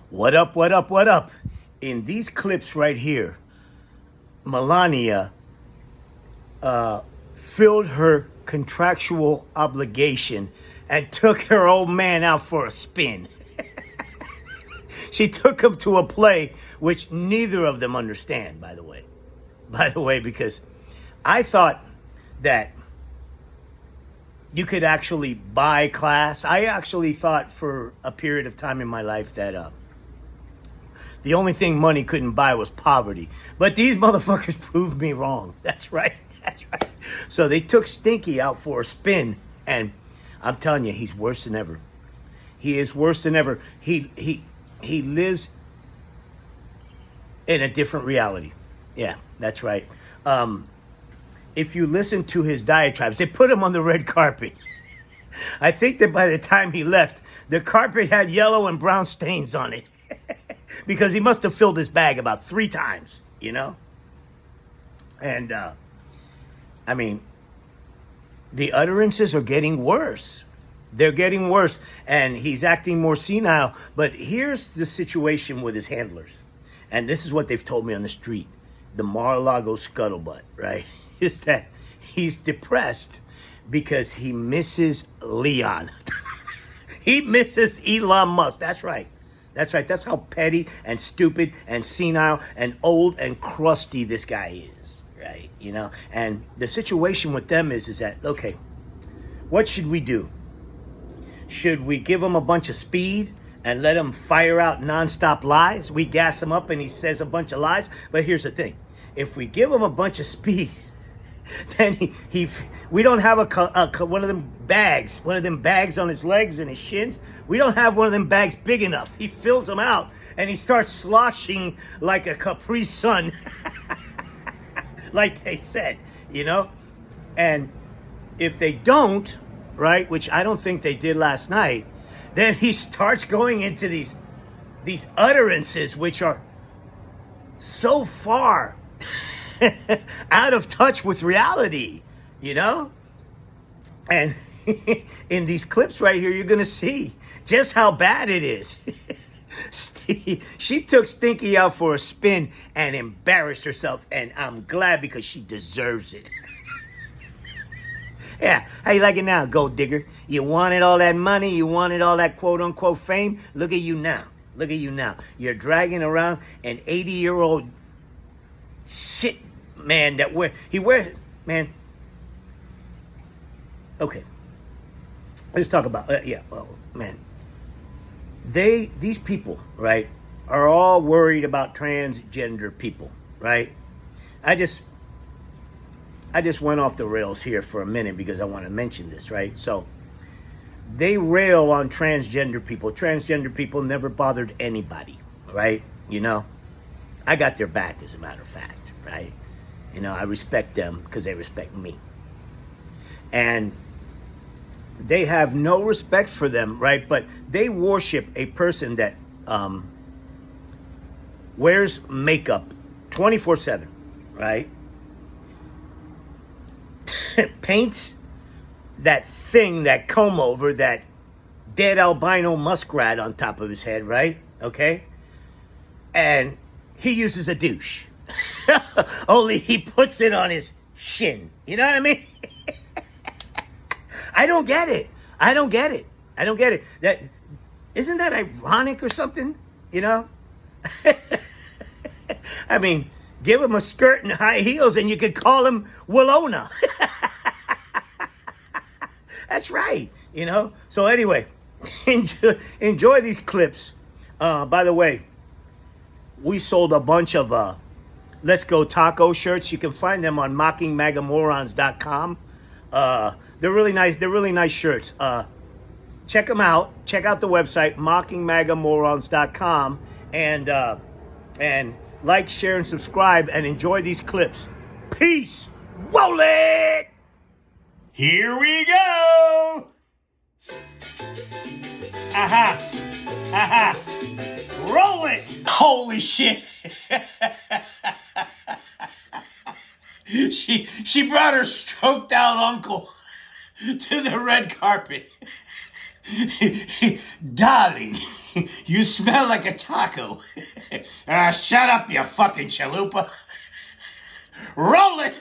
What up, what up, what up? In these clips right here, Melania filled her contractual obligation and took her old man out for a spin. She took him to a play which neither of them understand, by the way. Because I thought that you could actually buy class. I actually thought for a period of time in my life that the only thing money couldn't buy was poverty. But these motherfuckers proved me wrong. That's right. So they took Stinky out for a spin, and I'm telling you, he's worse than ever. He is worse than ever. He lives in a different reality. Yeah, that's right. If you listen to his diatribes, they put him on the red carpet. I think that by the time he left, the carpet had yellow and brown stains on it. Because he must have filled his bag about 3 times, you know? And, I mean, the utterances are getting worse. They're getting worse. And he's acting more senile. But here's the situation with his handlers. And this is what they've told me on the street. The Mar-a-Lago scuttlebutt, right? Is that he's depressed because he misses Leon. He misses Elon Musk. That's right. That's how petty and stupid and senile and old and crusty this guy is, right? You know, and the situation with them is that, okay, what should we do? Should we give him a bunch of speed and let him fire out nonstop lies? We gas him up and he says a bunch of lies. But here's the thing. If we give him a bunch of speed, then we don't have one of them bags on his legs and his shins. We don't have one of them bags big enough. He fills them out and he starts sloshing like a Capri Sun, like they said, you know. And if they don't, right, which I don't think they did last night, then he starts going into these utterances which are so far out of touch with reality, you know? And in these clips right here, you're going to see just how bad it is. She took Stinky out for a spin and embarrassed herself, and I'm glad because she deserves it. Yeah, how you like it now, gold digger? You wanted all that money, you wanted all that quote-unquote fame? Look at you now. Look at you now. You're dragging around an 80-year-old shit man that wears, man. Okay. Let's talk about, man. These people, right, are all worried about transgender people, right? I just went off the rails here for a minute because I want to mention this, right? So they rail on transgender people. Transgender people never bothered anybody, right? You know, I got their back, as a matter of fact, right? You know, I respect them because they respect me. And they have no respect for them, right? But they worship a person that wears makeup 24/7, right? Paints that thing, that comb over, that dead albino muskrat on top of his head, right? Okay? And he uses a douche. Only he puts it on his shin. You know what I mean? I don't get it. That isn't that ironic or something? You know? I mean, give him a skirt and high heels and you could call him Willona. That's right, you know? So anyway, enjoy these clips. By the way, we sold a bunch of Let's Go Taco shirts. You can find them on mockingmagamorons.com. They're really nice. They're really nice shirts. Check them out. Check out the website, mockingmagamorons.com. And like, share, and subscribe, and enjoy these clips. Peace. Roll it! Here we go! Aha! Roll it! Holy shit! She brought her stroked out uncle to the red carpet. Darling, You smell like a taco. Shut up, you fucking chalupa. Roll it.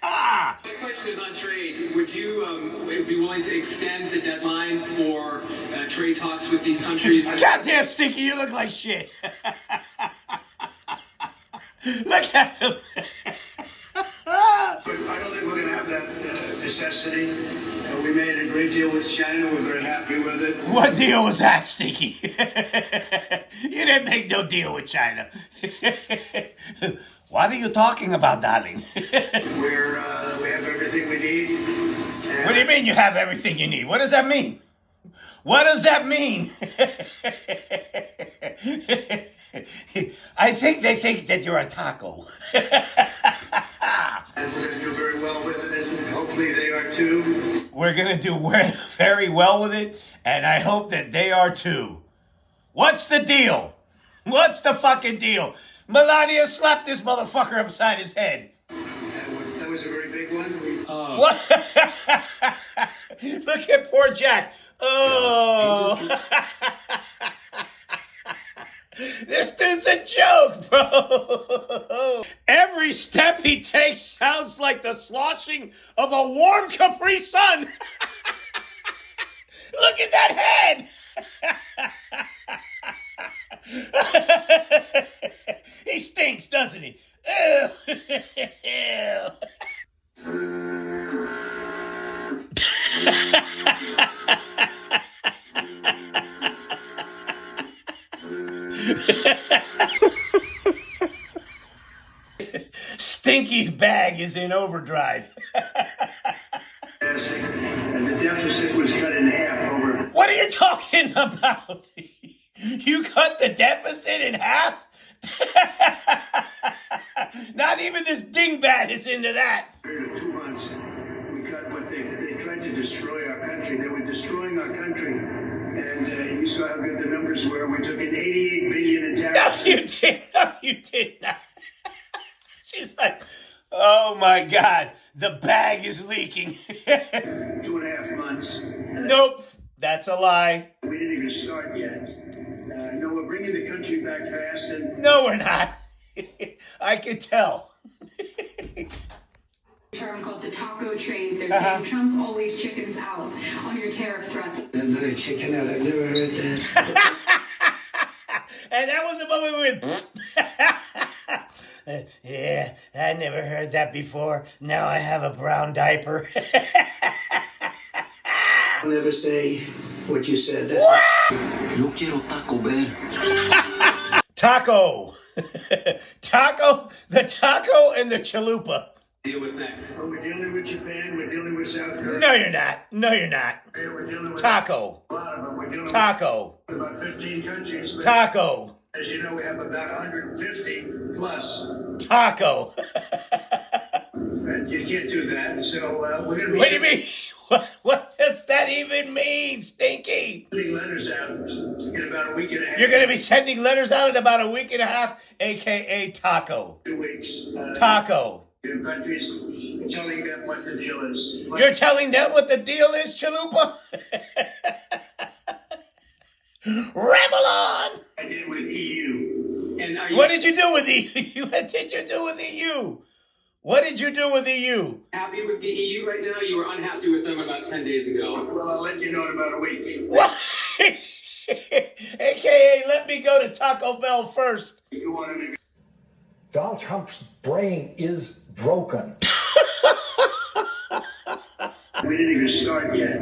My question is on trade. Would you be willing to extend the deadline for trade talks with these countries? Goddamn, Stinky, you look like shit. Look at him. But I don't think we're going to have that necessity. We made a great deal with China. We're very happy with it. What deal was that, Stinky? You didn't make no deal with China. What are you talking about, darling? We have everything we need. What do you mean you have everything you need? What does that mean? What does that mean? I think they think that you're a taco. And we're going to do very well with it, and hopefully they are too. We're going to do very well with it, and I hope that they are too. What's the deal? What's the fucking deal? Melania slapped this motherfucker upside his head. That was a very big one. What? Look at poor Jack. Oh. This dude's a joke, bro. Every step he takes sounds like the sloshing of a warm Capri Sun. Look at that head. He stinks, doesn't he? Ew. Stinky's bag is in overdrive. And the deficit was cut in half over. What are you talking about? You cut the deficit in half? Not even this dingbat is into that. In 2 months, we cut what they tried to destroy our country. They were destroying our country. And you saw how good the numbers were. We took in $88 billion in tariffs. No, you did. No, you did not. She's like, oh my God, the bag is leaking. 2.5 months. Nope, that's a lie. We didn't even start yet. No, we're bringing the country back fast. And No, we're not. I could tell. Term called the taco trade. They're saying Trump always chickens out on your tariff threats. another chicken out. I've never heard that. And that was the moment we went. Yeah, I never heard that before. Now I have a brown diaper. I'll never say what you said. That's Yo quiero Taco Bell. Taco. Taco, the taco and the chalupa. Deal with next. So we're dealing with Japan. We're dealing with South Korea. No, you're not. No, you're not. We're dealing with Taco. a lot of them. We're dealing Taco. with about 15 countries. But Taco. as you know, we have about 150 plus. Taco. And you can't do that. So we're going to be What do you mean? What does that even mean, Stinky? sending letters out in about a week and a half. You're going to be sending letters out in about a week and a half, a.k.a. Taco. 2 weeks. Taco. To countries and telling them what the deal is. You're telling them what the deal is, Chalupa? Ramble on! I did with EU. And are you What did you do with EU? What did you do with EU? What did you do with EU? happy with the EU right now? You were unhappy with them about 10 days ago. Well, I'll let you know in about a week. What? AKA, let me go to Taco Bell first. You want to Donald Trump's brain is broken. We didn't even start yet.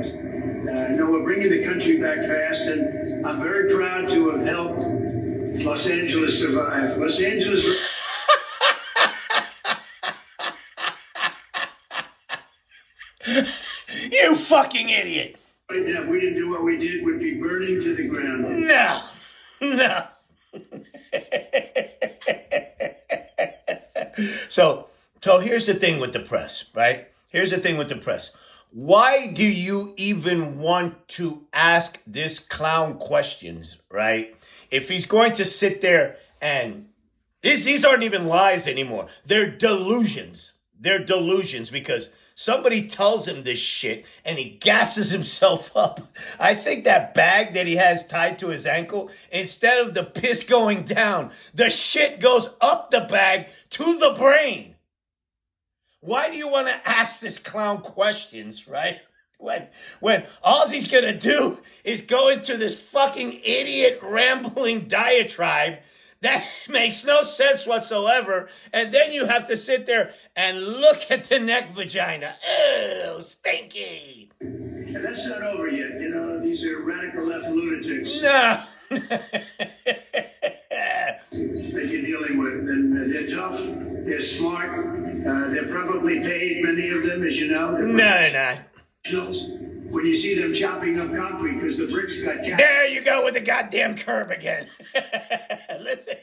No, we're bringing the country back fast, and I'm very proud to have helped Los Angeles survive. Los Angeles. You fucking idiot. Right now, if we didn't do what we did, would be burning to the ground. No. No. So here's the thing with the press, right? Here's the thing with the press. Why do you even want to ask this clown questions, right? If he's going to sit there and these aren't even lies anymore. They're delusions. They're delusions because Somebody tells him this shit and he gasses himself up. I think that bag that he has tied to his ankle, instead of the piss going down, the shit goes up the bag to the brain. Why do you want to ask this clown questions, right? When all he's going to do is go into this fucking idiot rambling diatribe that makes no sense whatsoever, and then you have to sit there and look at the neck vagina. Ew, stinky. And that's not over yet. You know, these are radical left lunatics No. that you're dealing with. And they're tough, they're smart, they're probably paid, many of them, as you know. No, they're not. When you see them chopping up concrete because the bricks got cast. There you go with the goddamn curb again. Listen.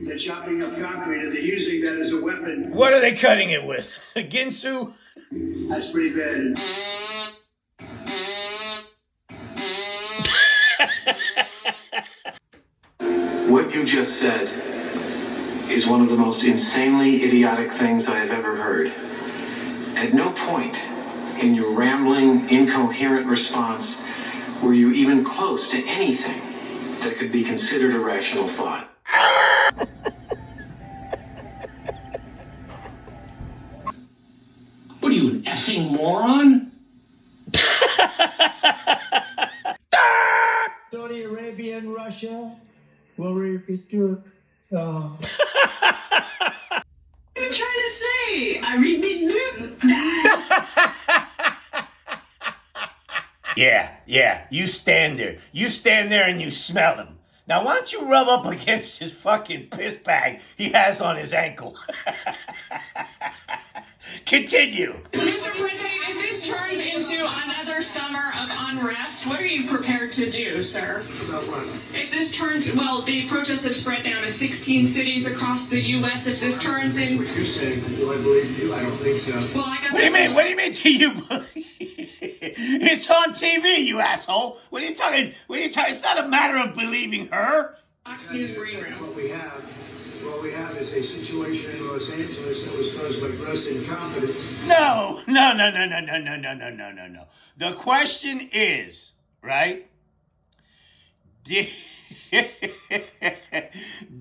They're chopping up concrete and they're using that as a weapon. What are they cutting it with? Ginsu? That's pretty bad. What you just said is one of the most insanely idiotic things I have ever heard. At no point in your rambling, incoherent response were you even close to anything that could be considered a rational thought. What are you, an effing moron? Saudi Arabia and Russia will repeat it. What are you trying to say? I read big news. Yeah. You stand there. You stand there and you smell him. Now, why don't you rub up against his fucking piss bag he has on his ankle? Continue. Mr. President, if this turns into another summer of unrest, what are you prepared to do, sir? About what? If this turns, well, the protests have spread down to 16 cities across the U.S. If this turns That's in... what you're saying. Do I believe you? I don't think so. Well, I got What do you mean? What do you mean? Do you believe? It's on TV, you asshole. What are you talking? It's not a matter of believing her. Fox News Green Room. What we have is a situation in Los Angeles that was caused by gross incompetence. No. The question is, right?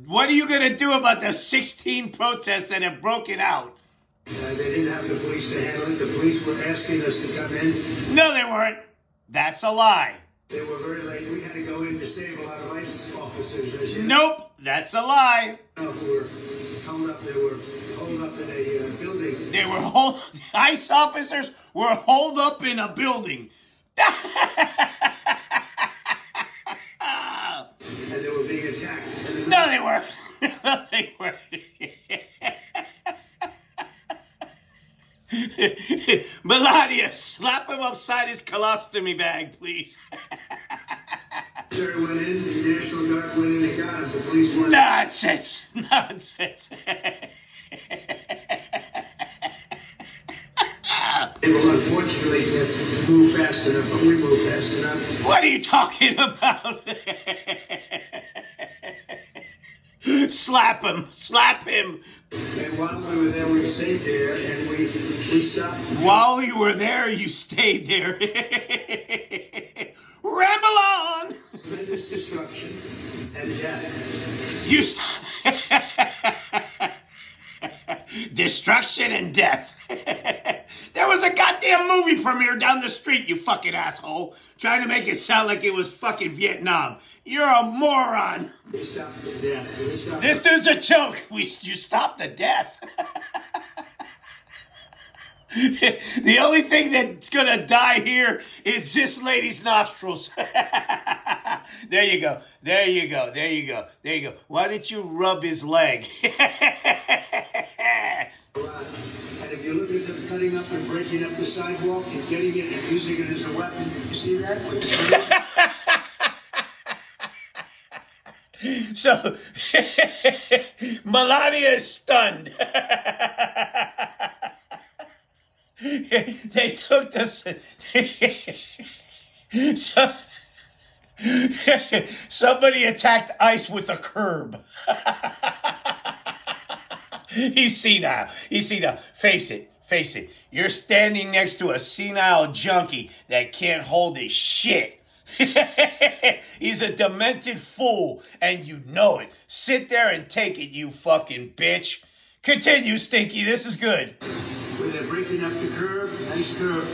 What are you going to do about the 16 protests that have broken out? They didn't have the police to handle it. The police were asking us to come in. No, they weren't. That's a lie. They were very late. We had to go in to save a lot of ICE officers. As you Nope, that's a lie. know, who were held up. They were holed up in a building. ICE officers were holed up in a building. And they were being attacked. And No, they weren't. No, they weren't. Melania, slap him upside his colostomy bag, please. the military went in. The National Guard went in and got him. The police went in. Nonsense. Able, unfortunately, to move fast enough, but we move fast enough. What are you talking about? Slap him. And while we were there, we stayed there, and we stopped. While you were there, you stayed there. Ramble on. Tremendous destruction and death. Destruction and death. There was a goddamn movie premiere down the street, you fucking asshole, trying to make it sound like it was fucking Vietnam. You're a moron. They stopped the death. This dude's a joke. You stopped the death. The only thing that's gonna die here is this lady's nostrils. There you go. Why don't you rub his leg? And if you look at them cutting up and breaking up the sidewalk and getting it and using it as a weapon, you see that? So, Melania is stunned. They took this. Somebody attacked ICE with a curb. He's senile. He's senile. Face it. Face it. You're standing next to a senile junkie that can't hold his shit. He's a demented fool, and you know it. Sit there and take it, you fucking bitch. Continue, Stinky. This is good. Where they're breaking up the curb, nice curb.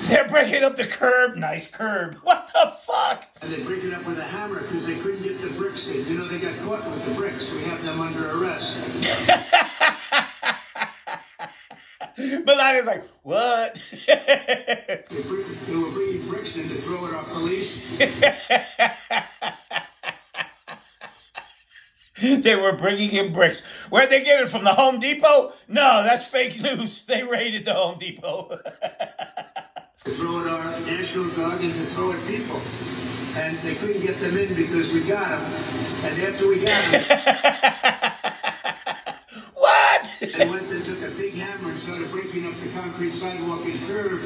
They're breaking up the curb. Nice curb. What the fuck? And they break it up with a hammer because they couldn't get the bricks in. You know, they got caught with the bricks. We have them under arrest. Melania's like, what? They were bringing bricks in to throw at our police. They were bringing in bricks. Where'd they get it from? The Home Depot? No, that's fake news. They raided the Home Depot. To throw at our National Guard and to throw at people. And they couldn't get them in because we got them. And after we got them... What? They went and took a big hammer and started breaking up the concrete sidewalk and curb.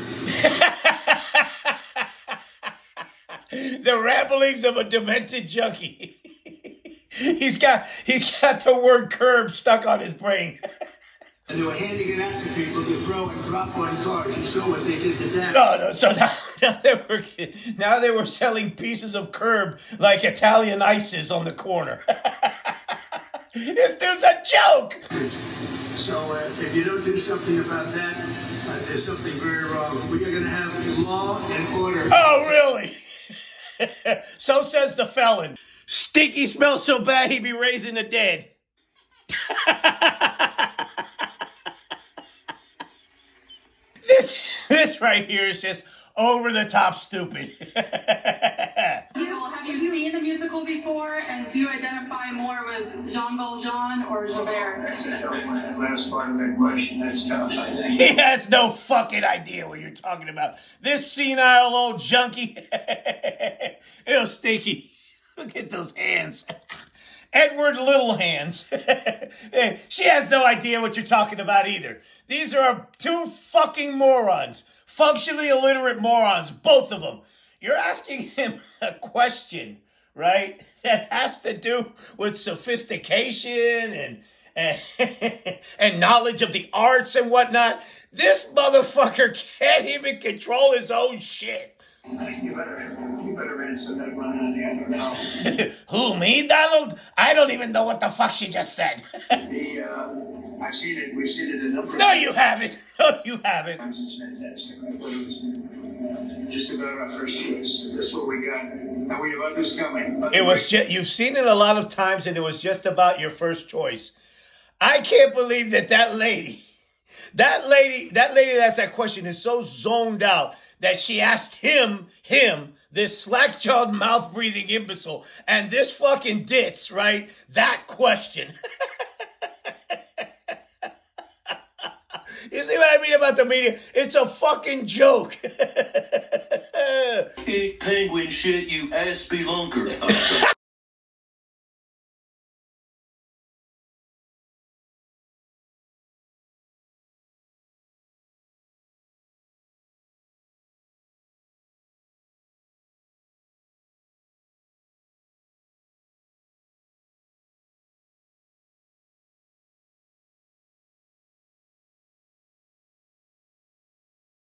The ramblings of a demented junkie. He's got the word curb stuck on his brain. And they were handing it out to people to throw and drop on cars. You saw what they did to them. No. So now they were selling pieces of curb like Italian ices on the corner. This dude's a joke. So if you don't do something about that, there's something very wrong. We are going to have law and order. Oh, really? So says the felon. Stinky smells so bad he'd be raising the dead. This right here is just over the top stupid. Have you seen the musical before, and do you identify more with Jean Valjean or Javert? That's a tough one. That last part of that question, that's tough. He has no fucking idea what you're talking about. This senile old junkie. Ew, Stinky. Look at those hands. Edward Little Hands. She has no idea what you're talking about either. These are two fucking morons. Functionally illiterate morons, both of them. You're asking him a question, right, that has to do with sophistication and knowledge of the arts and whatnot. This motherfucker can't even control his own shit. You better answer that one, honey. I don't know. Who, me, Donald? I don't even know what the fuck she just said. I've seen it. We've seen it a number of No, you haven't. No, you haven't. times. It's fantastic. I thought it was just about our first choice. That's what we got. And we have others coming. It was just, you've seen it a lot of times, and it was just about your first choice. I can't believe that lady that's that question is so zoned out that she asked him, this slack-jawed, mouth-breathing imbecile, and this fucking ditz, right, that question. You see what I mean about the media? It's a fucking joke. Eat penguin shit, you ass spelunker.